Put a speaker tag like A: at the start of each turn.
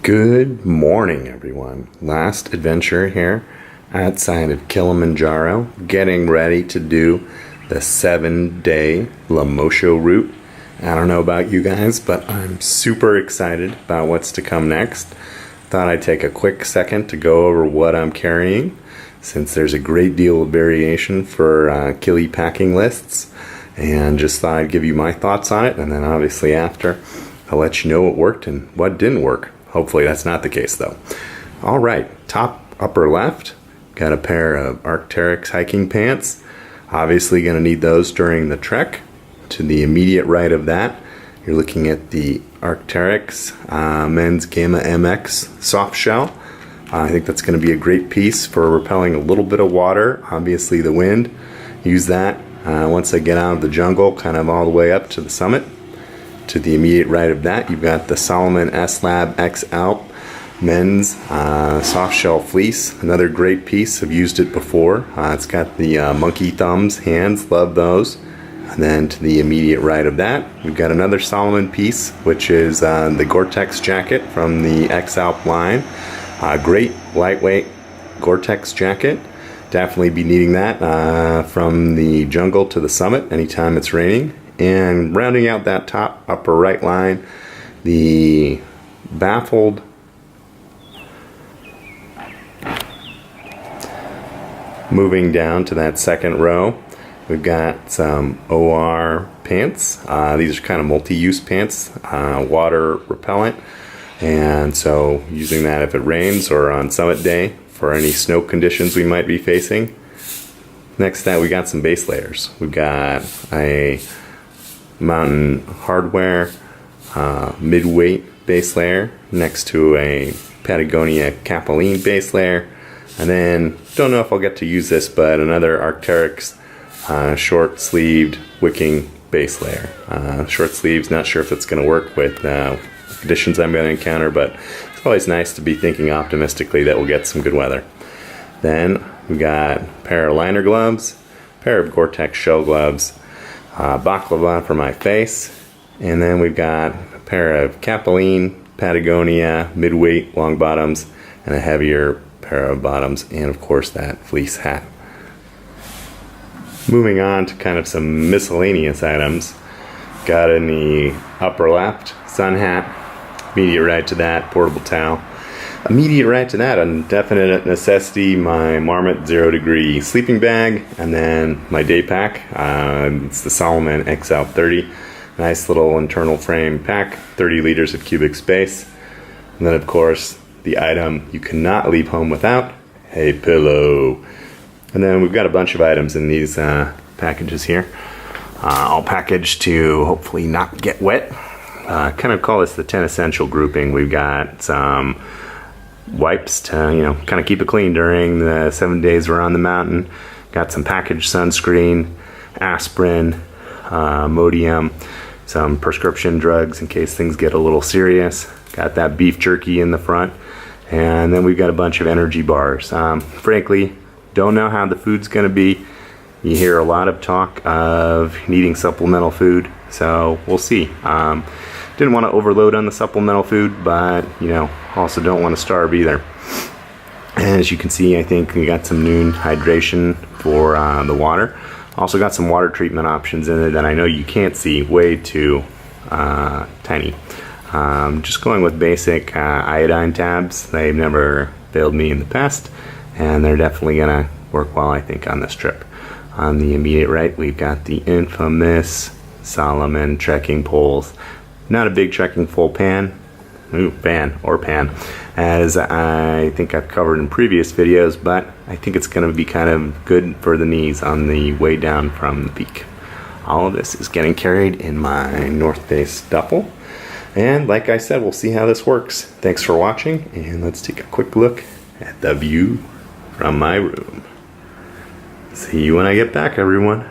A: Good morning, everyone. Last adventure here outside of Kilimanjaro, getting ready to do the 7-day Lemosho Route. I don't know about you guys, but I'm super excited about what's to come next. Thought I'd take a quick second to go over what I'm carrying, since there's a great deal of variation for Kili packing lists, and just thought I'd give you my thoughts on it, and then obviously after I'll let you know what worked and what didn't work. Hopefully that's not the case though. All right, top upper left, got a pair of Arc'teryx hiking pants. Obviously going to need those during the trek. To the immediate right of that, you're looking at the Arc'teryx Men's Gamma MX soft shell. I think that's going to be a great piece for repelling a little bit of water, obviously the wind. Use that once I get out of the jungle, kind of all the way up to the summit. To the immediate right of that, you've got the Salomon S-Lab X Alp Men's Soft Shell Fleece. Another great piece. I've used it before. It's got the monkey thumbs, hands. Love those. And then to the immediate right of that, we've got another Salomon piece, which is the Gore-Tex jacket from the X Alp line. Great lightweight Gore-Tex jacket. Definitely be needing that from the jungle to the summit anytime it's raining. And rounding out that top upper right line, the baffled moving down to that second row, we've got some OR pants. These are kind of multi-use pants, water repellent, and so using that if it rains or on summit day for any snow conditions we might be facing. Next to that, we got some base layers. We've got a Mountain Hardwear mid-weight base layer next to a Patagonia Capilene base layer, and then don't know if I'll get to use this, but another Arc'teryx short-sleeved wicking base layer. Short sleeves, not sure if it's going to work with conditions I'm going to encounter, but it's always nice to be thinking optimistically that we'll get some good weather. Then we got a pair of liner gloves, a pair of Gore-Tex shell gloves, baklava for my face, and then we've got a pair of Capilene Patagonia mid-weight long bottoms and a heavier pair of bottoms, and of course that fleece hat. Moving on to kind of some miscellaneous items, got in the upper left sun hat, immediate right to that portable towel, immediate right to that, a definite necessity, my Marmot 0 degree sleeping bag, and then my day pack. It's the Salomon X Alp 30. Nice little internal frame pack, 30 liters of cubic space. And then of course, the item you cannot leave home without, a pillow. And then we've got a bunch of items in these packages here. All packaged to hopefully not get wet. Kind of call this the 10 essential grouping. We've got some wipes to, kind of keep it clean during the 7 days we're on the mountain. Got some packaged sunscreen, aspirin, Modium, some prescription drugs in case things get a little serious. Got that beef jerky in the front, and then we've got a bunch of energy bars. Frankly, don't know how the food's going to be. You hear a lot of talk of needing supplemental food, so we'll see. Didn't want to overload on the supplemental food, but also don't want to starve either. And as you can see, I think we got some noon hydration for the water. Also got some water treatment options in it that I know you can't see, way too tiny. Just going with basic iodine tabs. They've never failed me in the past, and they're definitely gonna work well, I think, on this trip. On the immediate right, we've got the infamous Salomon trekking poles. Not a big trekking pole pan, as I think I've covered in previous videos, but I think it's going to be kind of good for the knees on the way down from the peak. All of this is getting carried in my North Face duffel, and like I said, we'll see how this works. Thanks for watching, and let's take a quick look at the view from my room. See you when I get back, everyone.